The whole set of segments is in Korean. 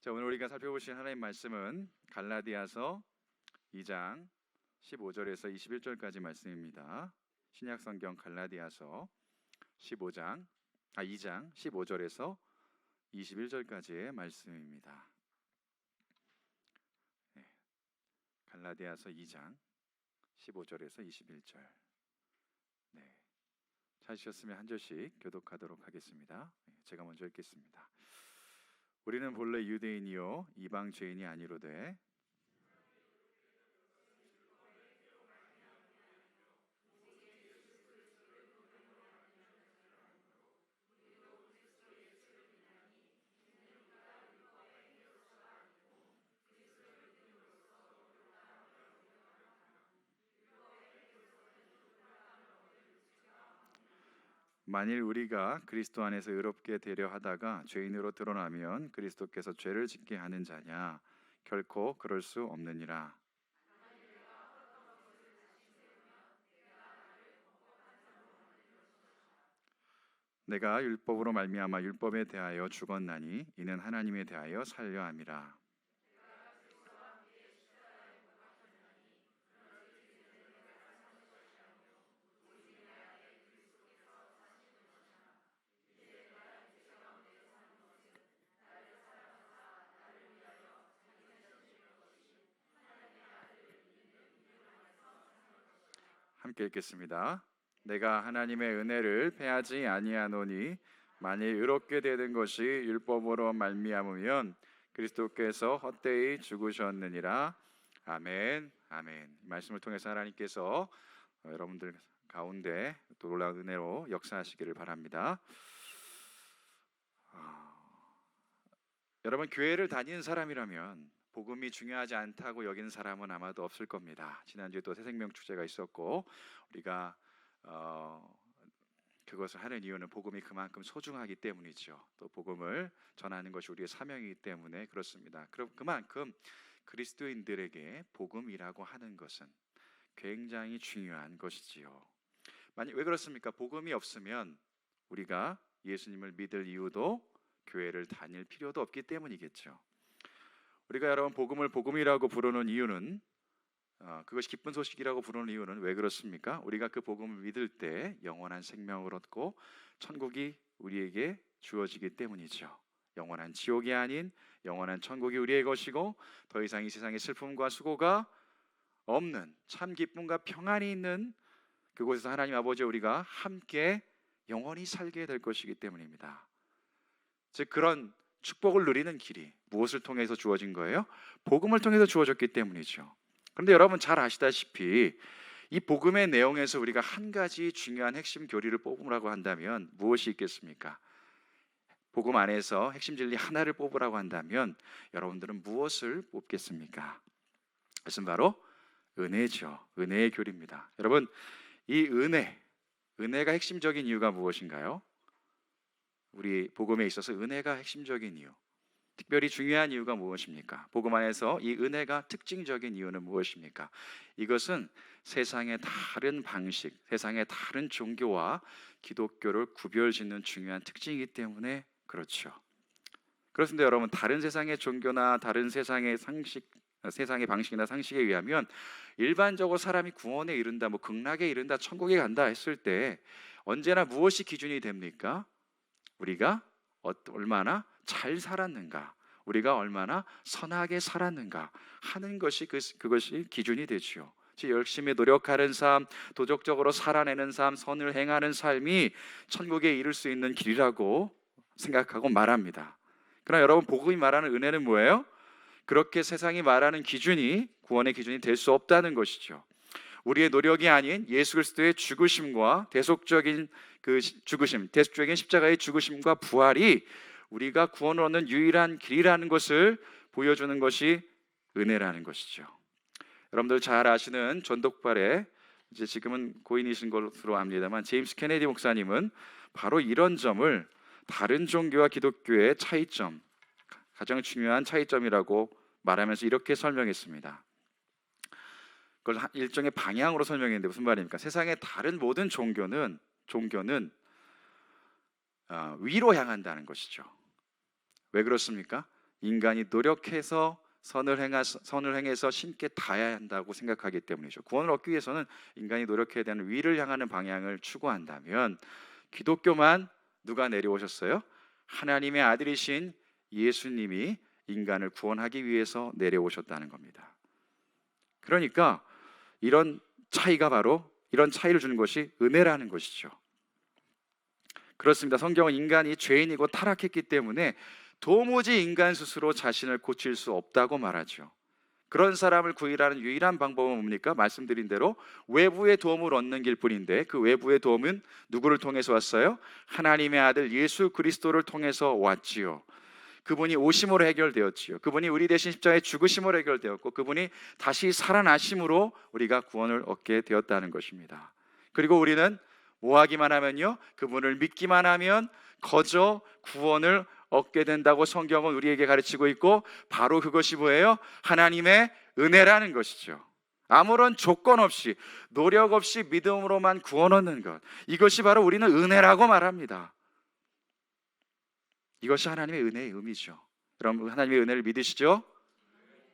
자, 오늘 우리가 살펴보실 하나님 말씀은 갈라디아서 2장 15절에서 21절까지 말씀입니다. 신약 성경 갈라디아서 2장 15절에서 21절까지의 말씀입니다. 네, 갈라디아서 2장 15절에서 21절. 네, 찾으셨으면 한 절씩 교독하도록 하겠습니다. 제가 먼저 읽겠습니다. 우리는 본래 유대인이요 이방 죄인이 아니로되 만일 우리가 그리스도 안에서 의롭게 되려 하다가 죄인으로 드러나면 그리스도께서 죄를 짓게 하는 자냐? 결코 그럴 수 없느니라. 내가 율법으로 말미암아 율법에 대하여 죽었나니 이는 하나님에 대하여 살려 함이라. 함께 읽겠습니다. 내가 하나님의 은혜를 패하지 아니하노니 만일 의롭게 되는 것이 율법으로 말미암으면 그리스도께서 헛되이 죽으셨느니라. 아멘. 아멘. 이 말씀을 통해서 하나님께서 여러분들 가운데 놀라운 은혜로 역사하시기를 바랍니다. 여러분, 교회를 다니는 사람이라면 복음이 중요하지 않다고 여기는 사람은 아마도 없을 겁니다. 지난주에 또 새생명 축제가 있었고 우리가 그것을 하는 이유는 복음이 그만큼 소중하기 때문이죠. 또 복음을 전하는 것이 우리의 사명이기 때문에 그렇습니다. 그럼 그만큼 그리스도인들에게 복음이라고 하는 것은 굉장히 중요한 것이지요. 왜 그렇습니까? 복음이 없으면 우리가 예수님을 믿을 이유도 교회를 다닐 필요도 없기 때문이겠죠. 우리가 여러분 복음을 복음이라고 부르는 이유는 그것이 기쁜 소식이라고 부르는 이유는 왜 그렇습니까? 우리가 그 복음을 믿을 때 영원한 생명을 얻고 천국이 우리에게 주어지기 때문이죠. 영원한 지옥이 아닌 영원한 천국이 우리의 것이고 더 이상 이 세상의 슬픔과 수고가 없는 참 기쁨과 평안이 있는 그곳에서 하나님 아버지 우리가 함께 영원히 살게 될 것이기 때문입니다. 즉 그런 축복을 누리는 길이 무엇을 통해서 주어진 거예요? 복음을 통해서 주어졌기 때문이죠. 그런데 여러분 잘 아시다시피 이 복음의 내용에서 우리가 한 가지 중요한 핵심 교리를 뽑으라고 한다면 무엇이 있겠습니까? 복음 안에서 핵심 진리 하나를 뽑으라고 한다면 여러분들은 무엇을 뽑겠습니까? 그것은 바로 은혜죠. 은혜의 교리입니다. 여러분 이 은혜가 핵심적인 이유가 무엇인가요? 우리 복음에 있어서 은혜가 핵심적인 이유, 특별히 중요한 이유가 무엇입니까? 복음 안에서 이 은혜가 특징적인 이유는 무엇입니까? 이것은 세상의 다른 방식, 세상의 다른 종교와 기독교를 구별짓는 중요한 특징이기 때문에 그렇죠. 그렇습니다. 여러분 다른 세상의 종교나 다른 세상의 방식이나 상식에 의하면 일반적으로 사람이 구원에 이른다, 극락에 이른다, 천국에 간다 했을 때 언제나 무엇이 기준이 됩니까? 우리가 얼마나 잘 살았는가, 우리가 얼마나 선하게 살았는가 하는 것이 그것이 기준이 되죠. 열심히 노력하는 삶, 도덕적으로 살아내는 삶, 선을 행하는 삶이 천국에 이를 수 있는 길이라고 생각하고 말합니다. 그러나 여러분 복음이 말하는 은혜는 뭐예요? 그렇게 세상이 말하는 기준이 구원의 기준이 될 수 없다는 것이죠. 우리의 노력이 아닌 예수 그리스도의 죽으심과 대속적인 십자가의 죽으심과 부활이 우리가 구원을 얻는 유일한 길이라는 것을 보여주는 것이 은혜라는 것이죠. 여러분들 잘 아시는 전독발의 이제 지금은 고인이신 것으로 압니다만 제임스 케네디 목사님은 바로 이런 점을 다른 종교와 기독교의 차이점, 가장 중요한 차이점이라고 말하면서 이렇게 설명했습니다. 그걸 일종의 방향으로 설명했는데 무슨 말입니까? 세상의 다른 모든 종교는 위로 향한다는 것이죠. 왜 그렇습니까? 인간이 노력해서 선을 행해서 신께 닿아야 한다고 생각하기 때문이죠. 구원을 얻기 위해서는 인간이 노력해야 되는 위를 향하는 방향을 추구한다면, 기독교만 누가 내려오셨어요? 하나님의 아들이신 예수님이 인간을 구원하기 위해서 내려오셨다는 겁니다. 그러니까 이런 차이를 주는 것이 은혜라는 것이죠. 그렇습니다. 성경은 인간이 죄인이고 타락했기 때문에 도무지 인간 스스로 자신을 고칠 수 없다고 말하죠. 그런 사람을 구원하는 유일한 방법은 뭡니까? 말씀드린 대로 외부의 도움을 얻는 길뿐인데, 그 외부의 도움은 누구를 통해서 왔어요? 하나님의 아들 예수 그리스도를 통해서 왔지요. 그분이 오심으로 해결되었지요. 그분이 우리 대신 십자가에 죽으심으로 해결되었고, 그분이 다시 살아나심으로 우리가 구원을 얻게 되었다는 것입니다. 그리고 우리는 뭐 하기만 하면요? 그분을 믿기만 하면 거저 구원을 얻게 된다고 성경은 우리에게 가르치고 있고, 바로 그것이 뭐예요? 하나님의 은혜라는 것이죠. 아무런 조건 없이, 노력 없이 믿음으로만 구원 얻는 것, 이것이 바로 우리는 은혜라고 말합니다. 이것이 하나님의 은혜의 의미죠. 여러분, 하나님의 은혜를 믿으시죠?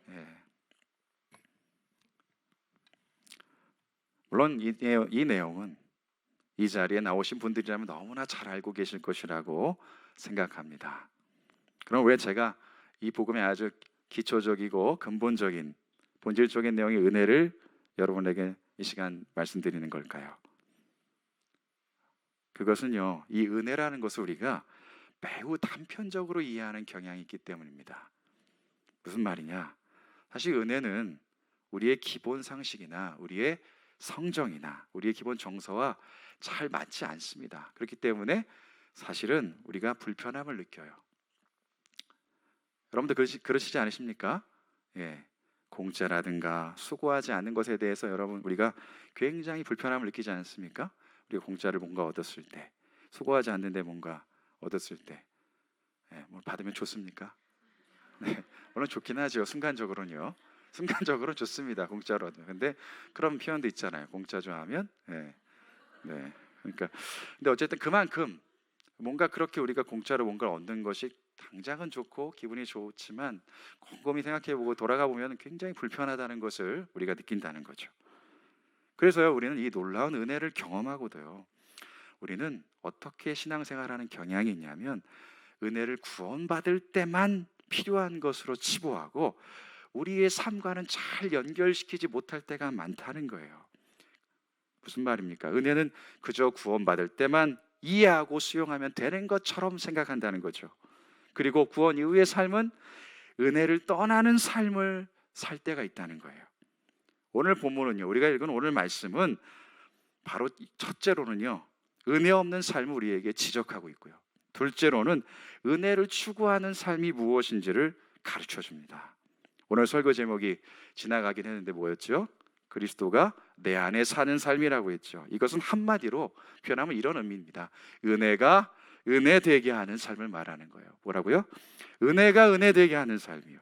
네. 물론 이 내용은 이 자리에 나오신 분들이라면 너무나 잘 알고 계실 것이라고 생각합니다. 그럼 왜 제가 이 복음의 아주 기초적이고 근본적인 본질적인 내용의 은혜를 여러분에게 이 시간 말씀드리는 걸까요? 그것은요, 이 은혜라는 것을 우리가 매우 단편적으로 이해하는 경향이 있기 때문입니다. 무슨 말이냐? 사실 은혜는 우리의 기본 상식이나 우리의 성정이나 우리의 기본 정서와 잘 맞지 않습니다. 그렇기 때문에 사실은 우리가 불편함을 느껴요. 여러분들 그러시지 않으십니까? 예, 공짜라든가 수고하지 않는 것에 대해서 우리가 굉장히 불편함을 느끼지 않습니까? 우리가 공짜를 뭔가 얻었을 때, 수고하지 않는데 뭔가 얻었을 때, 뭘 받으면 좋습니까? 네, 물론 좋긴 하죠. 순간적으로는 좋습니다. 공짜로 얻으면. 근데 그런 표현도 있잖아요. 공짜 좋아하면. 네. 그러니까 근데 어쨌든 그만큼 뭔가 그렇게 우리가 공짜로 뭔가를 얻는 것이 당장은 좋고 기분이 좋지만, 곰곰이 생각해보고 돌아가 보면 굉장히 불편하다는 것을 우리가 느낀다는 거죠. 그래서요, 우리는 이 놀라운 은혜를 경험하고도요, 우리는 어떻게 신앙생활하는 경향이 있냐면, 은혜를 구원받을 때만 필요한 것으로 치부하고 우리의 삶과는 잘 연결시키지 못할 때가 많다는 거예요. 무슨 말입니까? 은혜는 그저 구원받을 때만 이해하고 수용하면 되는 것처럼 생각한다는 거죠. 그리고 구원 이후의 삶은 은혜를 떠나는 삶을 살 때가 있다는 거예요. 오늘 본문은요, 우리가 읽은 오늘 말씀은 바로 첫째로는요, 은혜 없는 삶을 우리에게 지적하고 있고요, 둘째로는 은혜를 추구하는 삶이 무엇인지를 가르쳐 줍니다. 오늘 설교 제목이 지나가긴 했는데 뭐였죠? 그리스도가 내 안에 사는 삶이라고 했죠. 이것은 한마디로 표현하면 이런 의미입니다. 은혜가 은혜 되게 하는 삶을 말하는 거예요. 뭐라고요? 은혜가 은혜 되게 하는 삶이요.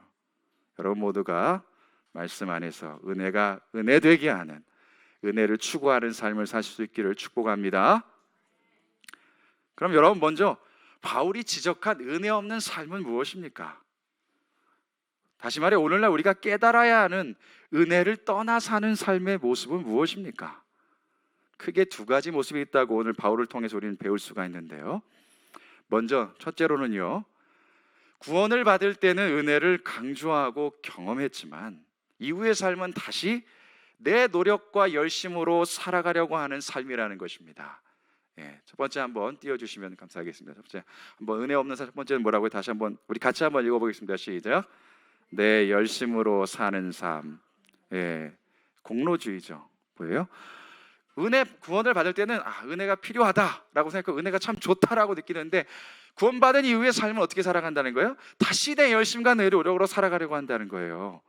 여러분 모두가 말씀 안에서 은혜가 은혜 되게 하는, 은혜를 추구하는 삶을 사실 수 있기를 축복합니다. 그럼 여러분, 먼저 바울이 지적한 은혜 없는 삶은 무엇입니까? 다시 말해, 오늘날 우리가 깨달아야 하는 은혜를 떠나 사는 삶의 모습은 무엇입니까? 크게 두 가지 모습이 있다고 오늘 바울을 통해서 우리는 배울 수가 있는데요, 먼저 첫째로는요, 구원을 받을 때는 은혜를 강조하고 경험했지만 이후의 삶은 다시 내 노력과 열심으로 살아가려고 하는 삶이라는 것입니다. 첫 번째 한번 띄워주시면 감사하겠습니다. 첫 번째, 한번 은혜 없는 삶. 첫 번째는 뭐라고요? 다시 한번 우리 같이 한번 읽어보겠습니다. 시작. 내 열심으로 사는 삶. 공로주의죠. 뭐예요? 구원을 받을 때는 은혜가 필요하다라고 생각하고 은혜가 참 좋다라고 느끼는데, 구원받은 이후의 삶은 어떻게 살아간다는 거예요? 다시 내 열심과 내 노력으로 살아가려고 한다는 거예요.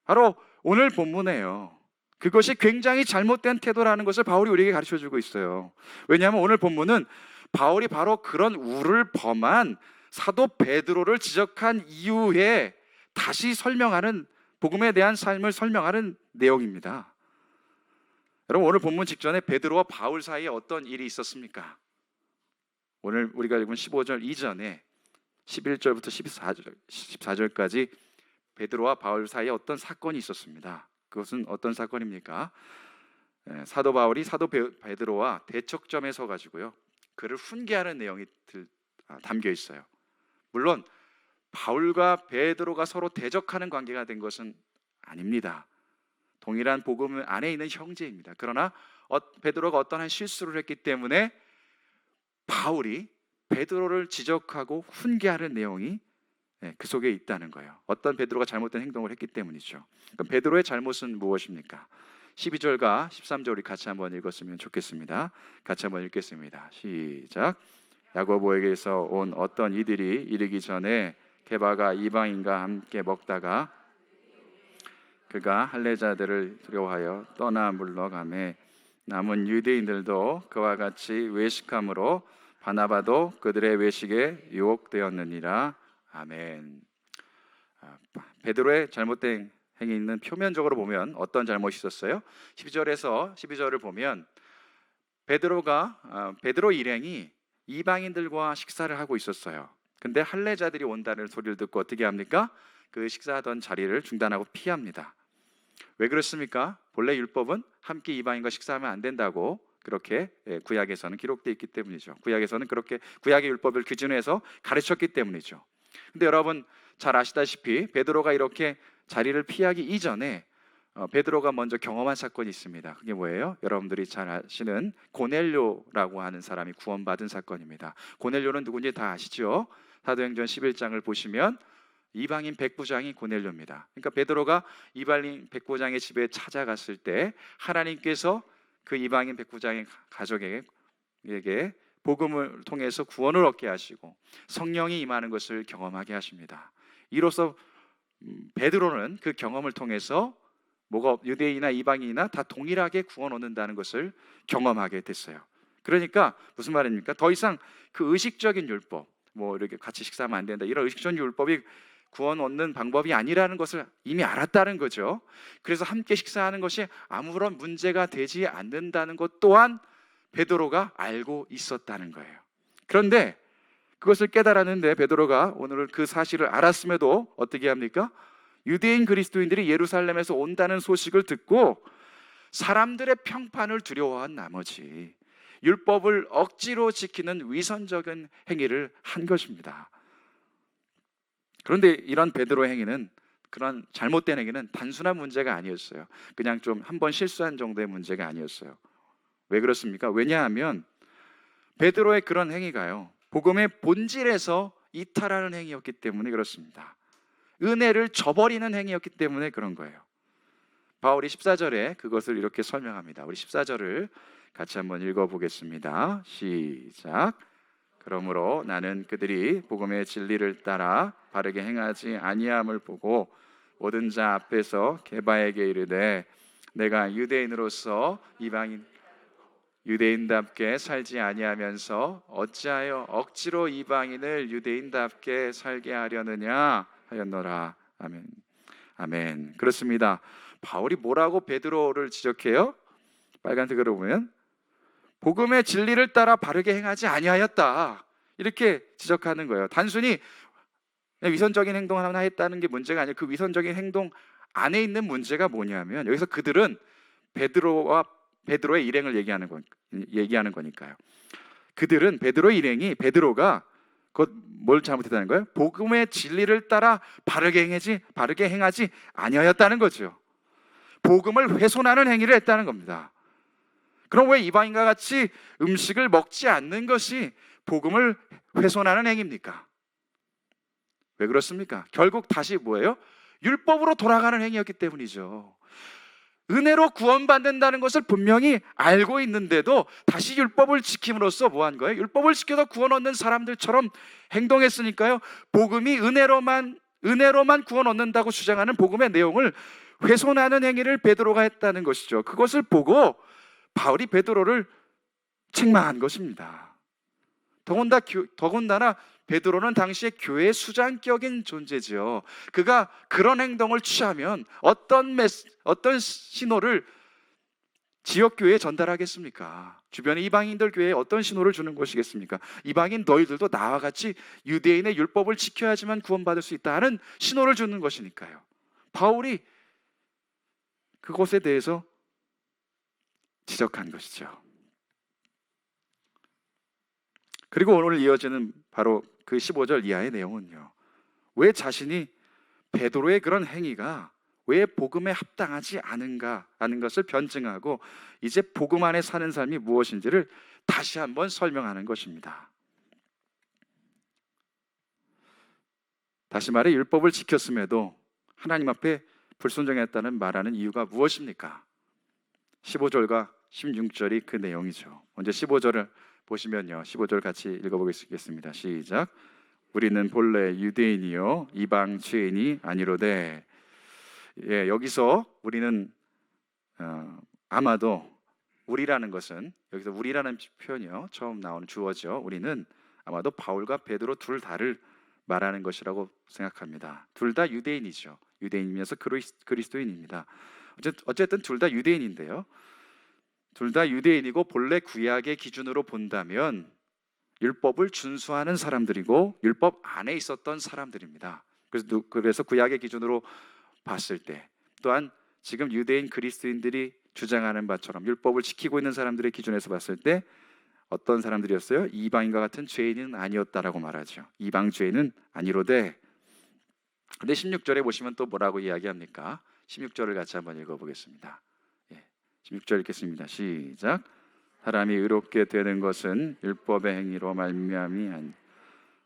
바로 오늘 본문이에요. 그것이 굉장히 잘못된 태도라는 것을 바울이 우리에게 가르쳐주고 있어요. 왜냐하면 오늘 본문은 바울이 바로 그런 우를 범한 사도 베드로를 지적한 이후에 다시 설명하는, 복음에 대한 삶을 설명하는 내용입니다. 여러분, 오늘 본문 직전에 베드로와 바울 사이에 어떤 일이 있었습니까? 오늘 우리가 읽은 15절 이전에 11절부터 14절까지 베드로와 바울 사이에 어떤 사건이 있었습니다. 그것은 어떤 사건입니까? 사도 바울이 사도 베드로와 대척점에 서 가지고요, 그를 훈계하는 내용이 담겨 있어요. 물론 바울과 베드로가 서로 대적하는 관계가 된 것은 아닙니다. 동일한 복음 안에 있는 형제입니다. 그러나 베드로가 어떤 실수를 했기 때문에 바울이 베드로를 지적하고 훈계하는 내용이 그 속에 있다는 거예요. 어떤 베드로가 잘못된 행동을 했기 때문이죠. 그럼 베드로의 잘못은 무엇입니까? 12절과 13절 우리 같이 한번 읽었으면 좋겠습니다. 같이 한번 읽겠습니다. 시작. 야고보에게서 온 어떤 이들이 이르기 전에 게바가 이방인과 함께 먹다가 그가 할례자들을 두려워하여 떠나 물러가매 남은 유대인들도 그와 같이 외식함으로 바나바도 그들의 외식에 유혹되었느니라. 아멘. 베드로의 잘못된 행위는 표면적으로 보면 어떤 잘못이 있었어요? 12절을 보면 베드로 일행이 이방인들과 식사를 하고 있었어요. 근데 할례자들이 온다는 소리를 듣고 어떻게 합니까? 그 식사하던 자리를 중단하고 피합니다. 왜 그렇습니까? 본래 율법은 함께 이방인과 식사하면 안 된다고 그렇게 구약에서는 기록되어 있기 때문이죠. 구약에서는 그렇게 구약의 율법을 기준해서 가르쳤기 때문이죠. 근데 여러분 잘 아시다시피 베드로가 이렇게 자리를 피하기 이전에 베드로가 먼저 경험한 사건이 있습니다. 그게 뭐예요? 여러분들이 잘 아시는 고넬료라고 하는 사람이 구원받은 사건입니다. 고넬료는 누군지 다 아시죠? 사도행전 11장을 보시면 이방인 백부장이 고넬료입니다. 그러니까 베드로가 이방인 백부장의 집에 찾아갔을 때 하나님께서 그 이방인 백부장의 가족에게 복음을 통해서 구원을 얻게 하시고 성령이 임하는 것을 경험하게 하십니다. 이로써 베드로는 그 경험을 통해서 유대인이나 이방인이나 다 동일하게 구원 얻는다는 것을 경험하게 됐어요. 그러니까 무슨 말입니까? 더 이상 그 의식적인 율법, 이렇게 같이 식사하면 안 된다, 이런 의식적인 율법이 구원 얻는 방법이 아니라는 것을 이미 알았다는 거죠. 그래서 함께 식사하는 것이 아무런 문제가 되지 않는다는 것 또한 베드로가 알고 있었다는 거예요. 그런데 그것을 깨달았는데 베드로가 오늘 그 사실을 알았음에도 어떻게 합니까? 유대인 그리스도인들이 예루살렘에서 온다는 소식을 듣고 사람들의 평판을 두려워한 나머지 율법을 억지로 지키는 위선적인 행위를 한 것입니다. 그런데 이런 베드로의 행위는, 그런 잘못된 행위는 단순한 문제가 아니었어요. 그냥 좀 한 번 실수한 정도의 문제가 아니었어요. 왜 그렇습니까? 왜냐하면 베드로의 그런 행위가요, 복음의 본질에서 이탈하는 행위였기 때문에 그렇습니다. 은혜를 저버리는 행위였기 때문에 그런 거예요. 바울이 14절에 그것을 이렇게 설명합니다. 우리 14절을 같이 한번 읽어보겠습니다. 시작. 그러므로 나는 그들이 복음의 진리를 따라 바르게 행하지 아니함을 보고 모든 자 앞에서 게바에게 이르되 내가 유대인으로서 유대인답게 살지 아니하면서 어찌하여 억지로 이방인을 유대인답게 살게 하려느냐 하였노라. 아멘. 아멘. 그렇습니다. 바울이 뭐라고 베드로를 지적해요? 빨간색으로 보면 복음의 진리를 따라 바르게 행하지 아니하였다, 이렇게 지적하는 거예요. 단순히 위선적인 행동 하나 했다는 게 문제가 아니에요. 그 위선적인 행동 안에 있는 문제가 뭐냐면 여기서 그들은 베드로의 일행을 얘기하는 거니까요. 그들은 베드로의 일행이 베드로가 뭘 잘못했다는 거예요? 복음의 진리를 따라 바르게 행하지 아니하였다는 거죠. 복음을 훼손하는 행위를 했다는 겁니다. 그럼 왜 이방인과 같이 음식을 먹지 않는 것이 복음을 훼손하는 행위입니까? 왜 그렇습니까? 결국 다시 뭐예요? 율법으로 돌아가는 행위였기 때문이죠. 은혜로 구원받는다는 것을 분명히 알고 있는데도 다시 율법을 지킴으로써 뭐 한 거예요? 율법을 지켜서 구원 얻는 사람들처럼 행동했으니까요, 복음이 은혜로만 구원 얻는다고 주장하는 복음의 내용을 훼손하는 행위를 베드로가 했다는 것이죠. 그것을 보고 바울이 베드로를 책망한 것입니다. 더군다나 베드로는 당시에 교회의 수장격인 존재지요. 그가 그런 행동을 취하면 어떤 신호를 지역교회에 전달하겠습니까? 주변의 이방인들 교회에 어떤 신호를 주는 것이겠습니까? 이방인 너희들도 나와 같이 유대인의 율법을 지켜야지만 구원받을 수 있다 하는 신호를 주는 것이니까요. 바울이 그것에 대해서 지적한 것이죠. 그리고 오늘 이어지는 바로 그 15절 이하의 내용은요, 왜 자신이 베드로의 그런 행위가 왜 복음에 합당하지 않은가 하는 것을 변증하고 이제 복음 안에 사는 삶이 무엇인지를 다시 한번 설명하는 것입니다. 다시 말해 율법을 지켰음에도 하나님 앞에 불순종했다는 말하는 이유가 무엇입니까? 15절과 16절이 그 내용이죠. 먼저 15절을 보시면요, 15절 같이 읽어보겠습니다. 시작. 우리는 본래 유대인이요 이방 죄인이 아니로되. 예, 여기서 우리는 아마도 우리라는 것은, 여기서 우리라는 표현이요 처음 나오는 주어죠. 우리는 아마도 바울과 베드로 둘 다를 말하는 것이라고 생각합니다. 둘 다 유대인이죠. 유대인이면서 그리스도인입니다. 어쨌든 둘 다 유대인인데요, 둘 다 유대인이고 본래 구약의 기준으로 본다면 율법을 준수하는 사람들이고 율법 안에 있었던 사람들입니다. 그래서 구약의 기준으로 봤을 때, 또한 지금 유대인 그리스도인들이 주장하는 바처럼 율법을 지키고 있는 사람들의 기준에서 봤을 때 어떤 사람들이었어요? 이방인과 같은 죄인은 아니었다라고 말하죠. 이방 죄인은 아니로되. 근데 16절에 보시면 또 뭐라고 이야기합니까? 16절을 같이 한번 읽어보겠습니다. 16절 읽겠습니다. 시작. 사람이 의롭게 되는 것은 율법의 행위로 말미암이 아니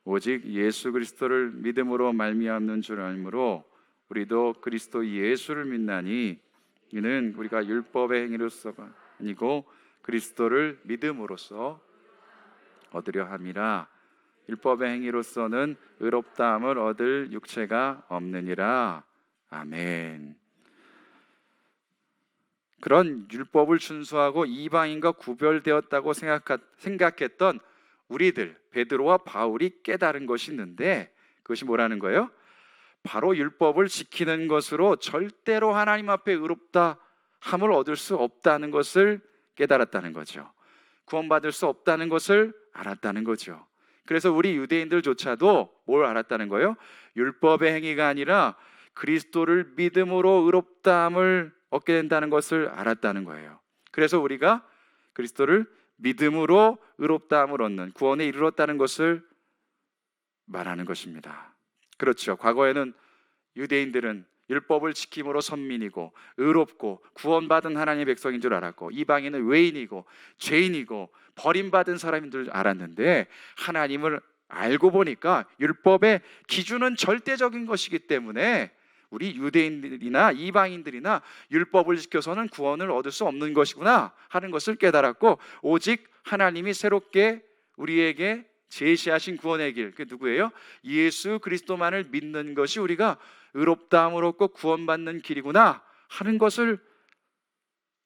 오직 예수 그리스도를 믿음으로 말미암는 줄 알므로 우리도 그리스도 예수를 믿나니 이는 우리가 율법의 행위로서가 아니고 그리스도를 믿음으로써 얻으려 함이라. 율법의 행위로서는 의롭다함을 얻을 육체가 없느니라. 아멘. 그런 율법을 준수하고 이방인과 구별되었다고 생각했던 우리들, 베드로와 바울이 깨달은 것이 있는데, 그것이 뭐라는 거예요? 바로 율법을 지키는 것으로 절대로 하나님 앞에 의롭다 함을 얻을 수 없다는 것을 깨달았다는 거죠. 구원받을 수 없다는 것을 알았다는 거죠. 그래서 우리 유대인들조차도 뭘 알았다는 거예요? 율법의 행위가 아니라 그리스도를 믿음으로 의롭다함을 얻게 된다는 것을 알았다는 거예요. 그래서 우리가 그리스도를 믿음으로 의롭다함을 얻는 구원에 이르렀다는 것을 말하는 것입니다. 그렇죠. 과거에는 유대인들은 율법을 지킴으로 선민이고 의롭고 구원받은 하나님의 백성인 줄 알았고, 이방인은 외인이고 죄인이고 버림받은 사람인 줄 알았는데, 하나님을 알고 보니까 율법의 기준은 절대적인 것이기 때문에 우리 유대인들이나 이방인들이나 율법을 지켜서는 구원을 얻을 수 없는 것이구나 하는 것을 깨달았고, 오직 하나님이 새롭게 우리에게 제시하신 구원의 길, 그게 누구예요? 예수 그리스도만을 믿는 것이 우리가 의롭다함을 얻고 구원받는 길이구나 하는 것을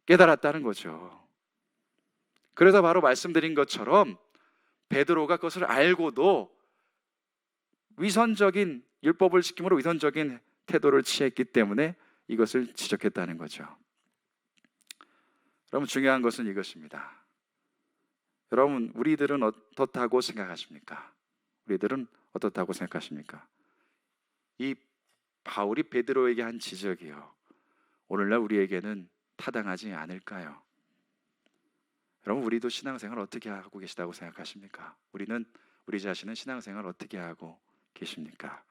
깨달았다는 거죠. 그래서 바로 말씀드린 것처럼 베드로가 그것을 알고도 위선적인 율법을 지킴으로 위선적인 태도를 취했기 때문에 이것을 지적했다는 거죠. 여러분, 중요한 것은 이것입니다. 여러분, 우리들은 어떻다고 생각하십니까? 우리들은 어떻다고 생각하십니까? 이 바울이 베드로에게 한 지적이요, 오늘날 우리에게는 타당하지 않을까요? 여러분, 우리도 신앙생활 어떻게 하고 계시다고 생각하십니까? 우리 자신은 신앙생활 어떻게 하고 계십니까?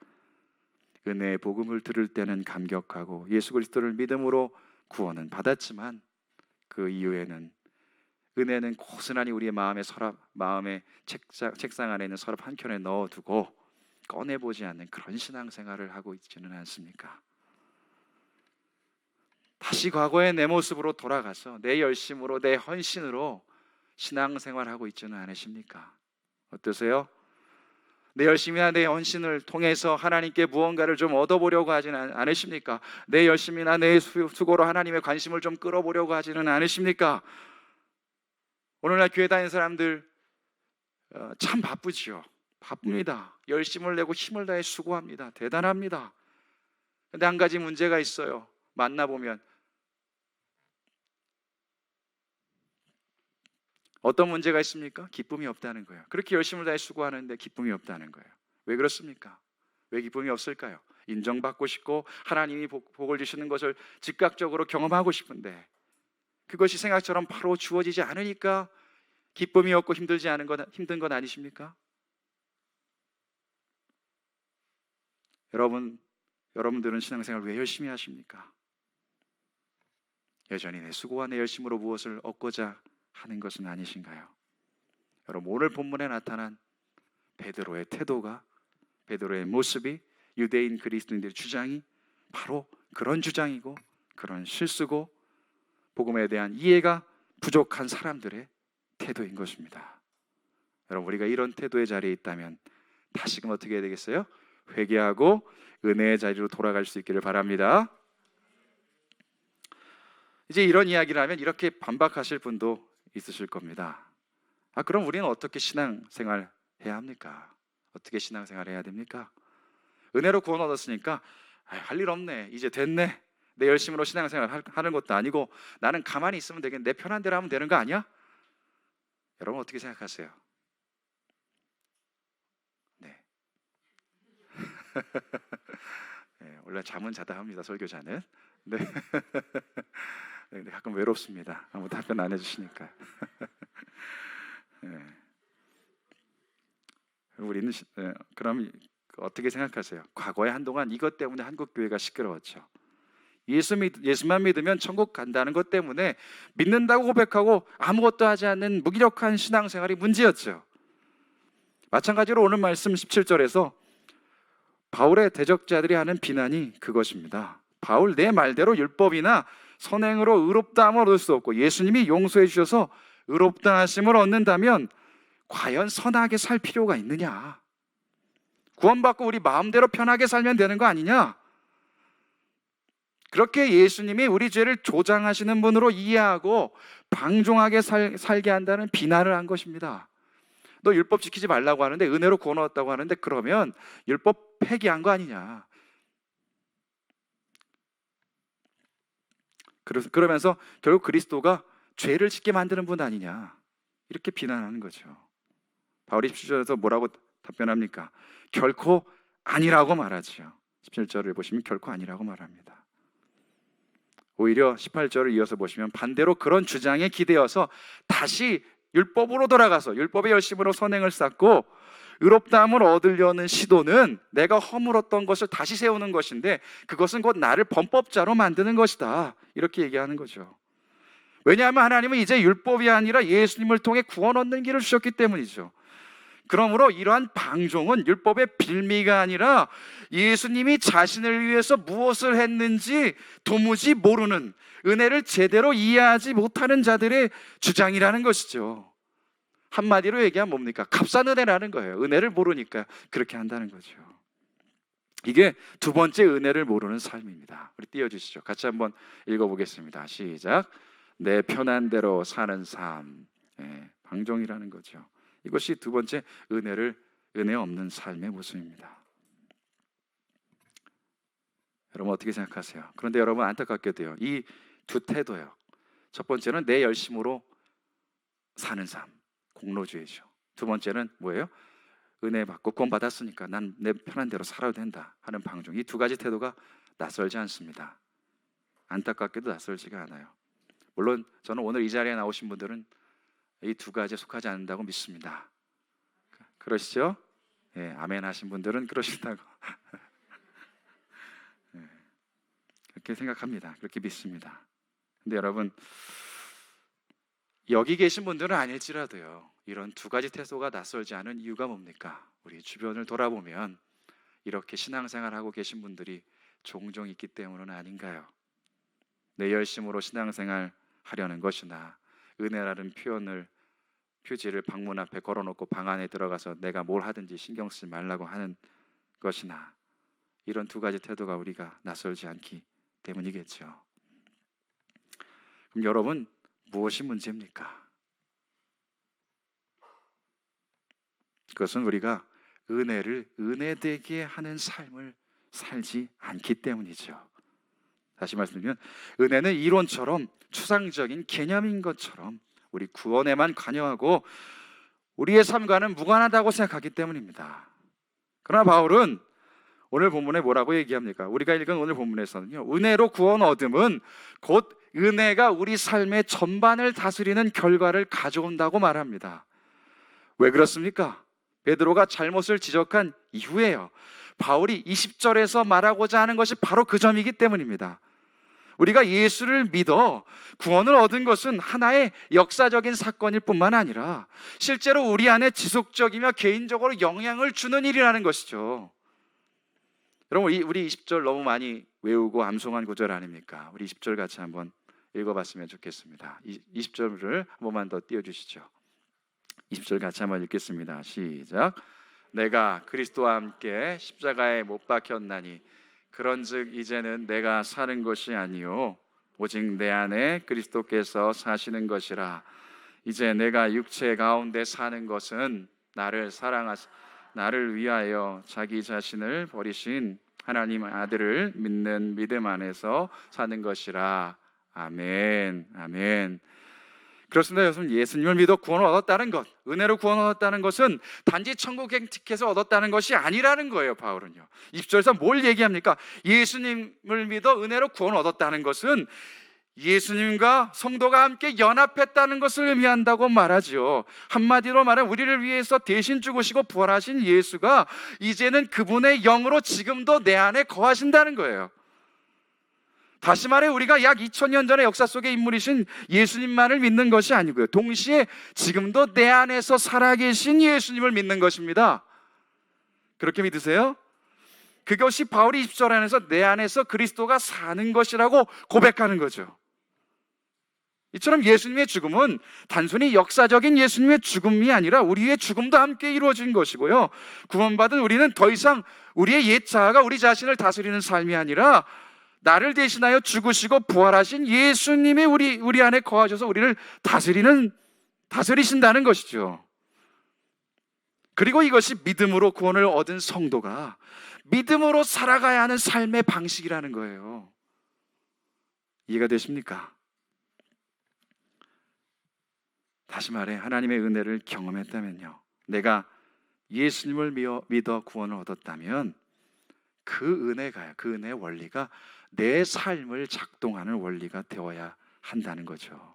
은혜의 복음을 들을 때는 감격하고 예수 그리스도를 믿음으로 구원은 받았지만 그 이후에는 은혜는 고스란히 우리의 마음의 책상 안에 있는 서랍 한켠에 넣어두고 꺼내보지 않는 그런 신앙생활을 하고 있지는 않습니까? 다시 과거의 내 모습으로 돌아가서 내 열심으로, 내 헌신으로 신앙생활하고 있지는 않으십니까? 어떠세요? 내 열심이나 내 헌신을 통해서 하나님께 무언가를 좀 얻어보려고 하지는 않으십니까? 내 열심이나 내 수고로 하나님의 관심을 좀 끌어보려고 하지는 않으십니까? 오늘날 교회 다니는 사람들 참 바쁘지요. 바쁩니다. 열심을 내고 힘을 다해 수고합니다. 대단합니다. 근데 한 가지 문제가 있어요. 만나보면 어떤 문제가 있습니까? 기쁨이 없다는 거예요. 그렇게 열심을 다해 수고하는데 기쁨이 없다는 거예요. 왜 그렇습니까? 왜 기쁨이 없을까요? 인정받고 싶고 하나님이 복을 주시는 것을 즉각적으로 경험하고 싶은데 그것이 생각처럼 바로 주어지지 않으니까 기쁨이 없고 힘든 건 아니십니까? 여러분들은 신앙생활 왜 열심히 하십니까? 여전히 내 수고와 내 열심으로 무엇을 얻고자 하는 것은 아니신가요? 여러분, 오늘 본문에 나타난 베드로의 태도가, 베드로의 모습이, 유대인 그리스도인들의 주장이 바로 그런 주장이고 그런 실수고 복음에 대한 이해가 부족한 사람들의 태도인 것입니다. 여러분, 우리가 이런 태도의 자리에 있다면 다시금 어떻게 해야 되겠어요? 회개하고 은혜의 자리로 돌아갈 수 있기를 바랍니다. 이제 이런 이야기를 하면 이렇게 반박하실 분도 있으실 겁니다. 그럼 우리는 어떻게 신앙생활 해야 합니까? 어떻게 신앙생활 해야 됩니까? 은혜로 구원 얻었으니까 할 일 없네, 이제 됐네, 내 열심으로 신앙생활 하는 것도 아니고 나는 가만히 있으면 되겠네, 내 편한 대로 하면 되는 거 아니야? 여러분 어떻게 생각하세요? 네. 네, 원래 잠은 자다 합니다, 설교자는. 네. 네, 가끔 외롭습니다. 아무 답변 안 해주시니까. 네. 우리는 그럼 어떻게 생각하세요? 과거에 한동안 이것 때문에 한국 교회가 시끄러웠죠. 예수만 믿으면 천국 간다는 것 때문에 믿는다고 고백하고 아무것도 하지 않는 무기력한 신앙생활이 문제였죠. 마찬가지로 오늘 말씀 17절에서 바울의 대적자들이 하는 비난이 그것입니다. 바울, 내 말대로 율법이나 선행으로 의롭다함을 얻을 수 없고 예수님이 용서해 주셔서 의롭다 하심을 얻는다면 과연 선하게 살 필요가 있느냐? 구원받고 우리 마음대로 편하게 살면 되는 거 아니냐? 그렇게 예수님이 우리 죄를 조장하시는 분으로 이해하고 방종하게 살게 한다는 비난을 한 것입니다. 너 율법 지키지 말라고 하는데, 은혜로 구원 얻었다고 하는데 그러면 율법 폐기한 거 아니냐? 그러면서 결국 그리스도가 죄를 짓게 만드는 분 아니냐, 이렇게 비난하는 거죠. 바울이 17절에서 뭐라고 답변합니까? 결코 아니라고 말하죠. 17절을 보시면 결코 아니라고 말합니다. 오히려 18절을 이어서 보시면 반대로 그런 주장에 기대어서 다시 율법으로 돌아가서 율법의 열심으로 선행을 쌓고 의롭다함을 얻으려는 시도는 내가 허물었던 것을 다시 세우는 것인데 그것은 곧 나를 범법자로 만드는 것이다, 이렇게 얘기하는 거죠. 왜냐하면 하나님은 이제 율법이 아니라 예수님을 통해 구원 얻는 길을 주셨기 때문이죠. 그러므로 이러한 방종은 율법의 빌미가 아니라 예수님이 자신을 위해서 무엇을 했는지 도무지 모르는, 은혜를 제대로 이해하지 못하는 자들의 주장이라는 것이죠. 한마디로 얘기하면 뭡니까? 값싼 은혜라는 거예요. 은혜를 모르니까 그렇게 한다는 거죠. 이게 두 번째 은혜를 모르는 삶입니다. 우리 띄워주시죠. 같이 한번 읽어보겠습니다. 시작. 내 편한 대로 사는 삶. 방종이라는 거죠. 이것이 두 번째 은혜 없는 삶의 모습입니다. 여러분 어떻게 생각하세요? 그런데 여러분 안타깝게도요, 이 두 태도요, 첫 번째는 내 열심으로 사는 삶, 공로주의죠. 두 번째는 뭐예요? 은혜 받고 구원 받았으니까 난 내 편한 대로 살아도 된다 하는 방종. 이 두 가지 태도가 낯설지 않습니다. 안타깝게도 낯설지가 않아요. 물론 저는 오늘 이 자리에 나오신 분들은 이 두 가지에 속하지 않는다고 믿습니다. 그러시죠? 예, 아멘 하신 분들은 그러신다고 그렇게 생각합니다. 그렇게 믿습니다. 근데 여러분, 여기 계신 분들은 아닐지라도요, 이런 두 가지 태도가 낯설지 않은 이유가 뭡니까? 우리 주변을 돌아보면 이렇게 신앙생활하고 계신 분들이 종종 있기 때문은 아닌가요? 내 열심으로 신앙생활 하려는 것이나 은혜라는 표지를 방문 앞에 걸어놓고 방 안에 들어가서 내가 뭘 하든지 신경 쓰지 말라고 하는 것이나, 이런 두 가지 태도가 우리가 낯설지 않기 때문이겠죠. 그럼 여러분, 무엇이 문제입니까? 그것은 우리가 은혜를 은혜되게 하는 삶을 살지 않기 때문이죠. 다시 말씀드리면 은혜는 이론처럼 추상적인 개념인 것처럼 우리 구원에만 관여하고 우리의 삶과는 무관하다고 생각하기 때문입니다. 그러나 바울은 오늘 본문에 뭐라고 얘기합니까? 우리가 읽은 오늘 본문에서는요, 은혜로 구원 얻음은 곧 은혜가 우리 삶의 전반을 다스리는 결과를 가져온다고 말합니다. 왜 그렇습니까? 베드로가 잘못을 지적한 이후에요, 바울이 20절에서 말하고자 하는 것이 바로 그 점이기 때문입니다. 우리가 예수를 믿어 구원을 얻은 것은 하나의 역사적인 사건일 뿐만 아니라 실제로 우리 안에 지속적이며 개인적으로 영향을 주는 일이라는 것이죠. 여러분, 우리 20절 너무 많이 외우고 암송한 구절 아닙니까? 우리 20절 같이 한번 읽어봤으면 좋겠습니다. 20절을 한 번만 더 띄워주시죠. 20절 같이 한번 읽겠습니다. 시작. 내가 그리스도와 함께 십자가에 못 박혔나니 그런즉 이제는 내가 사는 것이 아니요 오직 내 안에 그리스도께서 사시는 것이라. 이제 내가 육체 가운데 사는 것은 나를 위하여 자기 자신을 버리신 하나님 아들을 믿는 믿음 안에서 사는 것이라. 아멘. 아멘. 그렇습니다. 여러분, 예수님을 믿어 구원을 얻었다는 것, 은혜로 구원을 얻었다는 것은 단지 천국행 티켓을 얻었다는 것이 아니라는 거예요. 바울은요, 20절에서 뭘 얘기합니까? 예수님을 믿어 은혜로 구원을 얻었다는 것은 예수님과 성도가 함께 연합했다는 것을 의미한다고 말하죠. 한마디로 말하면 우리를 위해서 대신 죽으시고 부활하신 예수가 이제는 그분의 영으로 지금도 내 안에 거하신다는 거예요. 다시 말해 우리가 약 2000년 전의 역사 속의 인물이신 예수님만을 믿는 것이 아니고요, 동시에 지금도 내 안에서 살아계신 예수님을 믿는 것입니다. 그렇게 믿으세요? 그것이 바울이 20절 안에서 내 안에서 그리스도가 사는 것이라고 고백하는 거죠. 이처럼 예수님의 죽음은 단순히 역사적인 예수님의 죽음이 아니라 우리의 죽음도 함께 이루어진 것이고요, 구원받은 우리는 더 이상 우리의 옛 자아가 우리 자신을 다스리는 삶이 아니라 나를 대신하여 죽으시고 부활하신 예수님이 우리 안에 거하셔서 우리를 다스리신다는 것이죠. 그리고 이것이 믿음으로 구원을 얻은 성도가 믿음으로 살아가야 하는 삶의 방식이라는 거예요. 이해가 되십니까? 다시 말해 하나님의 은혜를 경험했다면요, 내가 예수님을 믿어 구원을 얻었다면 그 은혜가요, 그 은혜의 원리가 내 삶을 작동하는 원리가 되어야 한다는 거죠.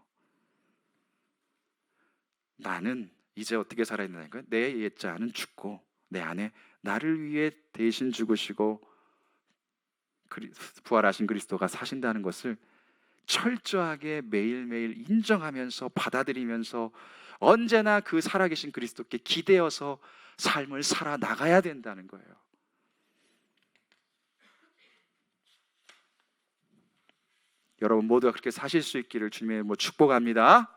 나는 이제 어떻게 살아야 된다는 거예요? 내 옛자는 죽고 내 안에 나를 위해 대신 죽으시고 부활하신 그리스도가 사신다는 것을 철저하게 매일매일 인정하면서 받아들이면서 언제나 그 살아계신 그리스도께 기대어서 삶을 살아나가야 된다는 거예요. 여러분 모두가 그렇게 사실 수 있기를 주님의 이름으로 축복합니다.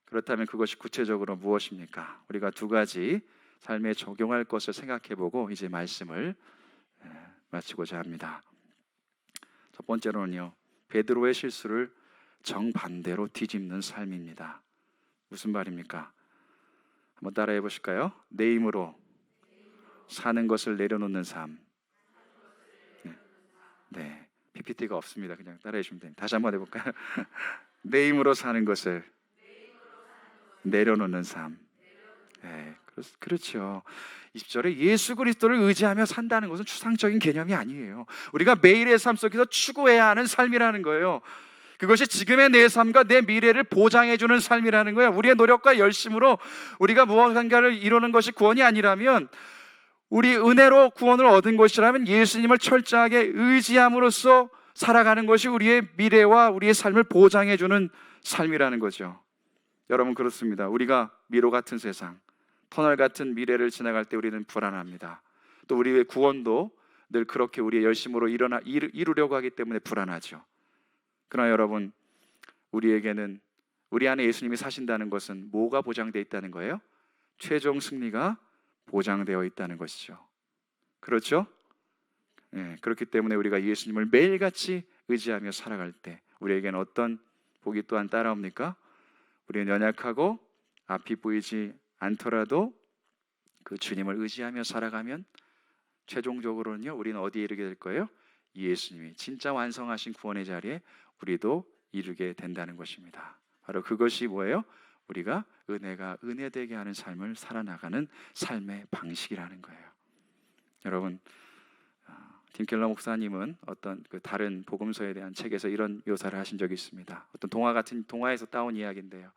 그렇다면 그것이 구체적으로 무엇입니까? 우리가 두 가지 삶에 적용할 것을 생각해보고 이제 말씀을 마치고자 합니다. 첫 번째로는요, 베드로의 실수를 정반대로 뒤집는 삶입니다. 무슨 말입니까? 한번 따라해 보실까요? 내 힘으로 사는 것을 내려놓는 삶. 네, PPT가 없습니다. 그냥 따라해 주시면 됩니다. 다시 한번 해볼까요? 내 힘으로 사는 것을 내려놓는 삶. 네, 그렇죠. 20절에 예수 그리스도를 의지하며 산다는 것은 추상적인 개념이 아니에요. 우리가 매일의 삶 속에서 추구해야 하는 삶이라는 거예요. 그것이 지금의 내 삶과 내 미래를 보장해주는 삶이라는 거예요. 우리의 노력과 열심으로 우리가 무언가를 이루는 것이 구원이 아니라면, 우리 은혜로 구원을 얻은 것이라면 예수님을 철저하게 의지함으로써 살아가는 것이 우리의 미래와 우리의 삶을 보장해주는 삶이라는 거죠. 여러분 그렇습니다. 우리가 미로 같은 세상, 터널 같은 미래를 지나갈 때 우리는 불안합니다. 또 우리의 구원도 늘 그렇게 우리의 열심으로 이루려고 하기 때문에 불안하죠. 그러나 여러분, 우리에게는 우리 안에 예수님이 사신다는 것은 뭐가 보장되어 있다는 거예요? 최종 승리가 보장되어 있다는 것이죠. 그렇죠? 네, 그렇기 때문에 우리가 예수님을 매일같이 의지하며 살아갈 때 우리에게는 어떤 복이 또한 따라옵니까? 우리는 연약하고 앞이 보이지 않더라도 그 주님을 의지하며 살아가면 최종적으로는요, 우리는 어디에 이르게 될 거예요? 예수님이 진짜 완성하신 구원의 자리에 우리도 이르게 된다는 것입니다. 바로 그것이 뭐예요? 우리가 은혜가 은혜되게 하는 삶을 살아나가는 삶의 방식이라는 거예요. 여러분, 팀 켈러 목사님은 어떤 그 다른 복음서에 대한 책에서 이런 묘사를 하신 적이 있습니다. 어떤 동화에서 따온 이야기인데요.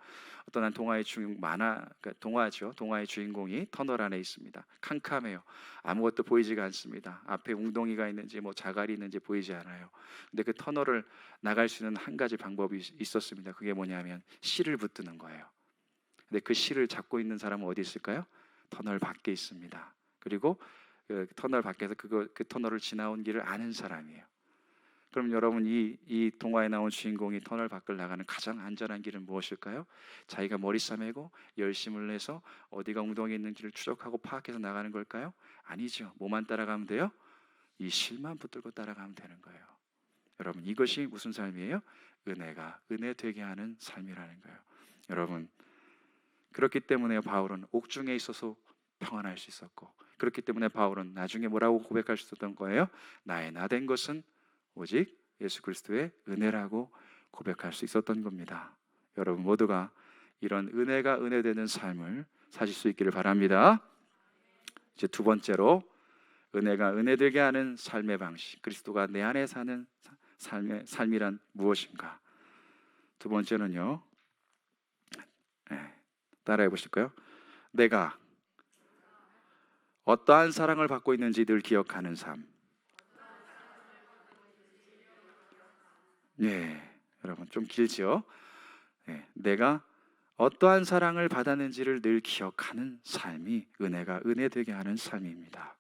어떤 한 동화의 그러니까 동화죠. 동화의 주인공이 터널 안에 있습니다. 캄캄해요. 아무것도 보이지가 않습니다. 앞에 웅덩이가 있는지 뭐 자갈이 있는지 보이지 않아요. 근데 그 터널을 나갈 수 있는 한 가지 방법이 있었습니다. 그게 뭐냐면 실을 붙드는 거예요. 근데 그 실을 잡고 있는 사람은 어디 있을까요? 터널 밖에 있습니다. 그리고 그 터널 밖에서 그 터널을 지나온 길을 아는 사람이에요. 그럼 여러분, 이 동화에 나온 주인공이 터널 밖을 나가는 가장 안전한 길은 무엇일까요? 자기가 머리 싸매고 열심을 내서 어디가 웅덩이 있는지를 추적하고 파악해서 나가는 걸까요? 아니죠. 뭐만 따라가면 돼요? 이 실만 붙들고 따라가면 되는 거예요. 여러분, 이것이 무슨 삶이에요? 은혜가 은혜 되게 하는 삶이라는 거예요. 여러분, 그렇기 때문에 바울은 옥중에 있어서 평안할 수 있었고, 그렇기 때문에 바울은 나중에 뭐라고 고백할 수 있었던 거예요? 나의 나 된 것은 오직 예수 그리스도의 은혜라고 고백할 수 있었던 겁니다. 여러분 모두가 이런 은혜가 은혜되는 삶을 사실 수 있기를 바랍니다. 이제 두 번째로, 은혜가 은혜되게 하는 삶의 방식, 그리스도가 내 안에 사는 삶이란 무엇인가? 두 번째는요, 따라해 보실까요? 내가 어떠한 사랑을 받고 있는지 늘 기억하는 삶. 여러분 좀 길죠? 내가 어떠한 사랑을 받았는지를 늘 기억하는 삶이 은혜가 은혜되게 하는 삶입니다.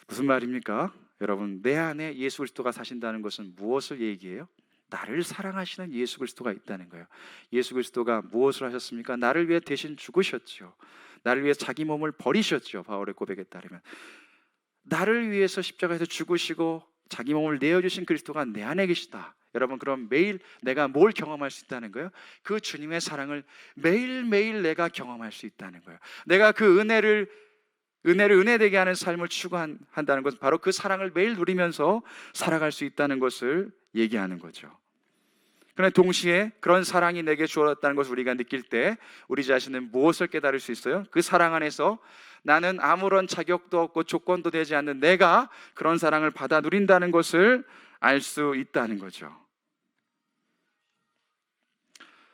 무슨 말입니까? 여러분, 내 안에 예수 그리스도가 사신다는 것은 무엇을 얘기해요? 나를 사랑하시는 예수 그리스도가 있다는 거예요. 예수 그리스도가 무엇을 하셨습니까? 나를 위해 대신 죽으셨죠. 나를 위해 자기 몸을 버리셨죠. 바울의 고백에 따르면 나를 위해서 십자가에서 죽으시고 자기 몸을 내어주신 그리스도가 내 안에 계시다. 여러분, 그럼 매일 내가 뭘 경험할 수 있다는 거예요? 그 주님의 사랑을 매일매일 내가 경험할 수 있다는 거예요. 내가 그 은혜를 은혜되게 하는 삶을 추구한다는 것은 바로 그 사랑을 매일 누리면서 살아갈 수 있다는 것을 얘기하는 거죠. 그러나 동시에 그런 사랑이 내게 주어졌다는 것을 우리가 느낄 때 우리 자신은 무엇을 깨달을 수 있어요? 그 사랑 안에서 나는 아무런 자격도 없고 조건도 되지 않는 내가 그런 사랑을 받아 누린다는 것을 알 수 있다는 거죠.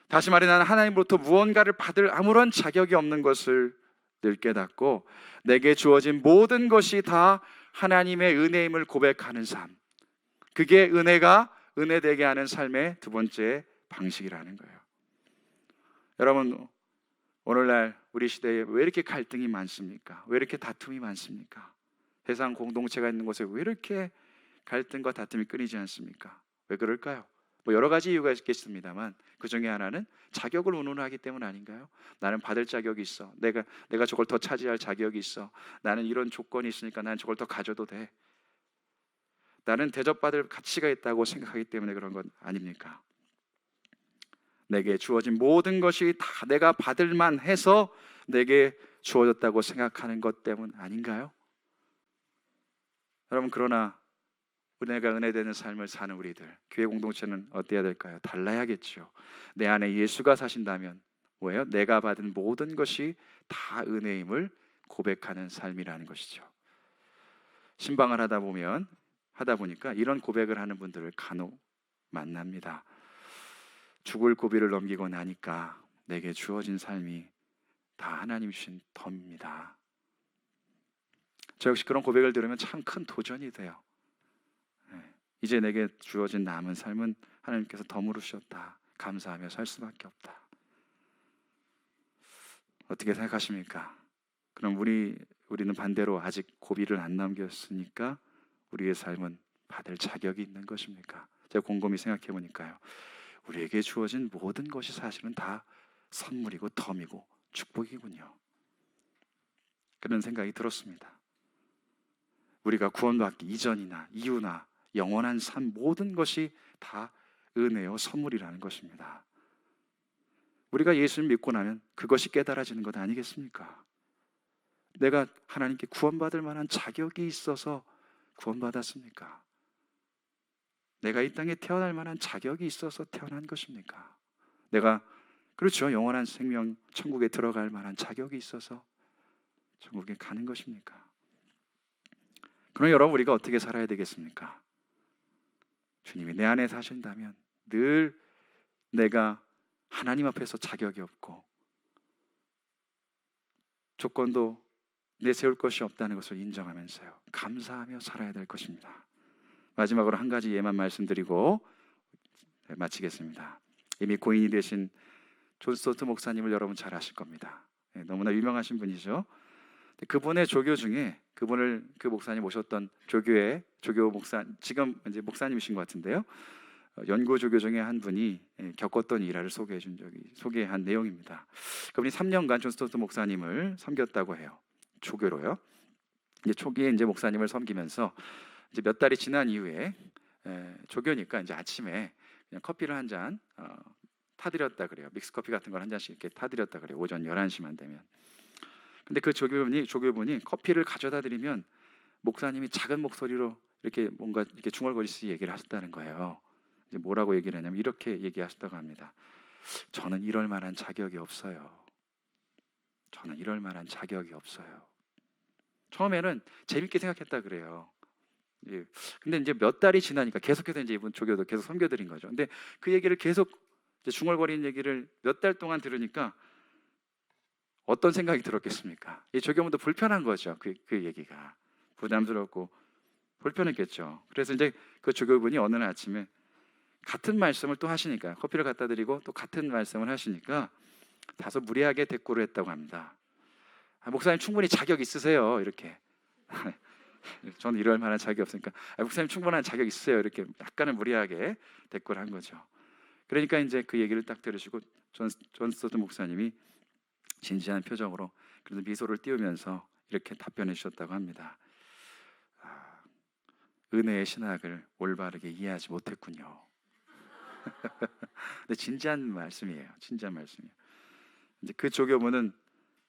다시 말해, 나는 하나님으로부터 무언가를 받을 아무런 자격이 없는 것을 늘 깨닫고 내게 주어진 모든 것이 다 하나님의 은혜임을 고백하는 삶, 그게 은혜가 은혜되게 하는 삶의 두 번째 방식이라는 거예요. 여러분, 오늘날 우리 시대에 왜 이렇게 갈등이 많습니까? 왜 이렇게 다툼이 많습니까? 세상 공동체가 있는 곳에 왜 이렇게 갈등과 다툼이 끊이지 않습니까? 왜 그럴까요? 뭐 여러 가지 이유가 있겠습니다만 그 중에 하나는 자격을 운운하기 때문 아닌가요? 나는 받을 자격이 있어. 내가 저걸 더 차지할 자격이 있어. 나는 이런 조건이 있으니까 나는 저걸 더 가져도 돼. 나는 대접받을 가치가 있다고 생각하기 때문에 그런 것 아닙니까? 내게 주어진 모든 것이 다 내가 받을 만해서 내게 주어졌다고 생각하는 것 때문 아닌가요? 여러분, 그러나 은혜가 은혜되는 삶을 사는 우리들, 교회 공동체는 어때야 될까요? 달라야겠죠. 내 안에 예수가 사신다면 뭐예요? 내가 받은 모든 것이 다 은혜임을 고백하는 삶이라는 것이죠. 신방을 하다 보니까 이런 고백을 하는 분들을 간혹 만납니다. 죽을 고비를 넘기고 나니까 내게 주어진 삶이 다 하나님 주신 덤입니다. 저 역시 그런 고백을 들으면 참 큰 도전이 돼요. 이제 내게 주어진 남은 삶은 하나님께서 덤으로 주셨다. 감사하며 살 수밖에 없다. 어떻게 생각하십니까? 그럼 우리는 반대로 아직 고비를 안 넘겼으니까 우리의 삶은 받을 자격이 있는 것입니까? 제가 곰곰이 생각해 보니까요, 우리에게 주어진 모든 것이 사실은 다 선물이고 덤이고 축복이군요. 그런 생각이 들었습니다. 우리가 구원받기 이전이나 이후나 영원한 삶 모든 것이 다 은혜요 선물이라는 것입니다. 우리가 예수를 믿고 나면 그것이 깨달아지는 것 아니겠습니까? 내가 하나님께 구원받을 만한 자격이 있어서 구원받았습니까? 내가 이 땅에 태어날 만한 자격이 있어서 태어난 것입니까? 내가 그렇죠. 영원한 생명 천국에 들어갈 만한 자격이 있어서 천국에 가는 것입니까? 그럼 여러분 우리가 어떻게 살아야 되겠습니까? 주님이 내 안에 사신다면 늘 내가 하나님 앞에서 자격이 없고 조건도 내세울 것이 없다는 것을 인정하면서요, 감사하며 살아야 될 것입니다. 마지막으로 한 가지 예만 말씀드리고 마치겠습니다. 이미 고인이 되신 존 스토트 목사님을 여러분 잘 아실 겁니다. 너무나 유명하신 분이죠. 그분의 조교 중에 그 목사님 모셨던 조교 목사, 지금 이제 목사님이신 것 같은데요. 연고 조교 중에 한 분이 겪었던 일화를 소개한 내용입니다. 그분이 3년간 존 스토트 목사님을 섬겼다고 해요. 조교로요. 이제 초기에 이제 목사님을 섬기면서 이제 몇 달이 지난 이후에 조교니까 이제 아침에 그냥 커피를 한 잔 타드렸다 그래요. 믹스 커피 같은 걸 한 잔씩 이렇게 타드렸다 그래요. 오전 11시만 되면. 근데 그 조교분이 커피를 가져다 드리면 목사님이 작은 목소리로 이렇게 뭔가 이렇게 중얼거리듯이 얘기를 하셨다는 거예요. 이제 뭐라고 얘기를 하냐면 이렇게 얘기하셨다고 합니다. 저는 이럴 만한 자격이 없어요. 저는 이럴 만한 자격이 없어요. 처음에는 재밌게 생각했다 그래요. 예. 근데 이제 몇 달이 지나니까 계속해서 이제 이분 조교도 계속 섬겨드린 거죠. 근데 그 얘기를 계속 이제 중얼거리는 얘기를 몇 달 동안 들으니까 어떤 생각이 들었겠습니까? 이 조교분도 불편한 거죠. 그 얘기가 부담스럽고 불편했겠죠. 그래서 이제 그 조교분이 어느 날 아침에 같은 말씀을 또 하시니까, 커피를 갖다 드리고 또 같은 말씀을 하시니까 다소 무례하게 대꾸를 했다고 합니다. 목사님 충분히 자격 있으세요. 이렇게. 저는 이럴 만한 자격이 없으니까 목사님 충분한 자격 있으세요. 이렇게 약간은 무례하게 대꾸를 한 거죠. 그러니까 이제 그 얘기를 딱 들으시고 존 스토트 목사님이 진지한 표정으로 그래서 미소를 띄우면서 이렇게 답변해 주셨다고 합니다. 은혜의 신학을 올바르게 이해하지 못했군요. 근데 진지한 말씀이에요. 진지한 말씀이에요. 이제 그 조교분은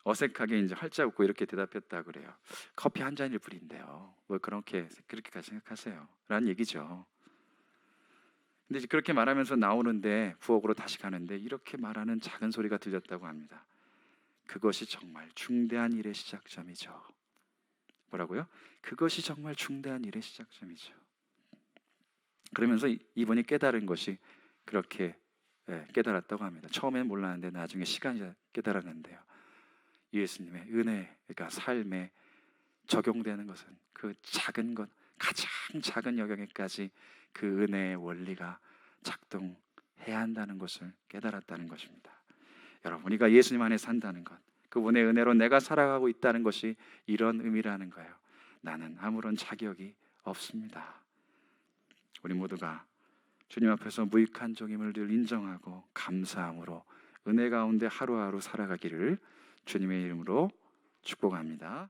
어색하게 이제 활짝 웃고 이렇게 대답했다 그래요. 커피 한 잔일 뿐인데요. 뭘 그렇게까지 생각하세요? 라는 얘기죠. 근데 이제 그렇게 말하면서 나오는데 부엌으로 다시 가는데 이렇게 말하는 작은 소리가 들렸다고 합니다. 그것이 정말 중대한 일의 시작점이죠. 뭐라고요? 그것이 정말 중대한 일의 시작점이죠. 그러면서 이분이 깨달은 것이 그렇게 깨달았다고 합니다. 처음에는 몰랐는데 나중에 시간이 깨달았는데요. 예수님의 은혜, 그러니까 삶에 적용되는 것은 그 작은 것, 가장 작은 영역에까지 그 은혜의 원리가 작동해야 한다는 것을 깨달았다는 것입니다. 여러분, 우리가 예수님 안에 산다는 것, 그분의 은혜로 내가 살아가고 있다는 것이 이런 의미라는 거예요. 나는 아무런 자격이 없습니다. 우리 모두가 주님 앞에서 무익한 종임을 늘 인정하고 감사함으로 은혜 가운데 하루하루 살아가기를 주님의 이름으로 축복합니다.